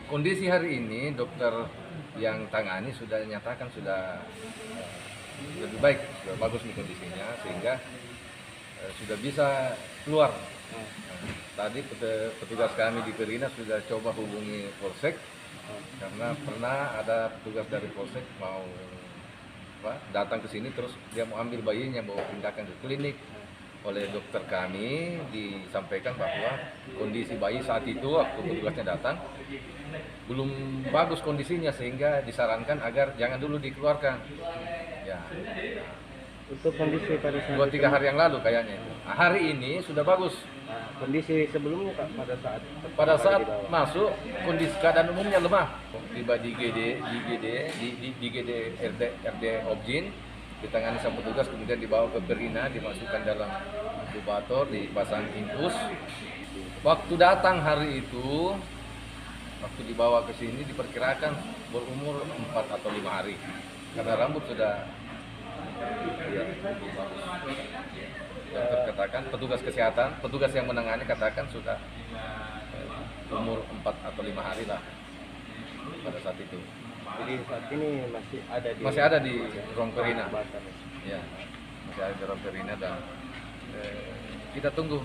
Kondisi hari ini dokter yang tangani sudah nyatakan sudah lebih baik, sudah bagus nih kondisinya sehingga sudah bisa keluar. Tadi petugas kami di Perina sudah coba hubungi Polsek karena pernah ada petugas dari Polsek mau datang ke sini terus dia mau ambil bayinya bawa pindahkan ke klinik. Oleh dokter kami disampaikan bahwa kondisi bayi saat itu waktu petugasnya datang belum bagus kondisinya sehingga disarankan agar jangan dulu dikeluarkan. Ya. Untuk kondisi pada saat 2-3 hari yang lalu kayaknya itu. Nah, hari ini sudah bagus. kondisi sebelumnya Kak, Pada saat masuk kondisi keadaan umumnya lemah. Tiba di GD RD Objin ditangani sama petugas kemudian dibawa ke Perina, dimasukkan dalam inkubator, dipasang infus. Waktu datang hari itu, waktu dibawa ke sini diperkirakan berumur 4 atau 5 hari karena rambut sudah bagus. Dokter katakan, petugas kesehatan, petugas yang menangani katakan sudah umur 4 atau 5 hari lah pada saat itu. Jadi saat ini masih ada di ruang Perina. Ya, masih ada di ruang Perina dan kita tunggu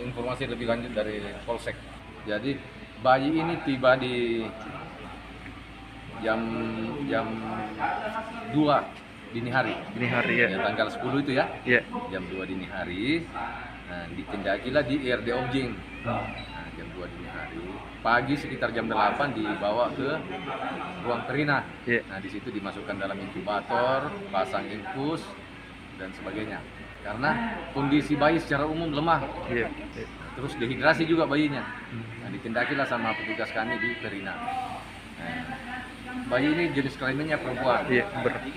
informasi lebih lanjut dari Polsek. Jadi bayi ini tiba di jam 2 dini hari. Ya. Ya, tanggal 10 itu ya. Iya. Jam 2 dini hari. Nah, ditindakilah di RD Objing. Nah, jam 2 dini hari. Pagi sekitar jam 8 dibawa ke ruang Perina. Iya. Nah, di situ dimasukkan dalam inkubator, pasang infus dan sebagainya. Karena kondisi bayi secara umum lemah. Iya. Terus dehidrasi juga bayinya. Nah, ditindakilah sama petugas kami di Perina. Nah, bayi ini jenis kelaminnya perempuan. Iya,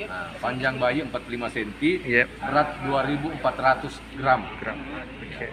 Nah, panjang bayi 45 cm, Iya. berat 2.400 gram. Oke.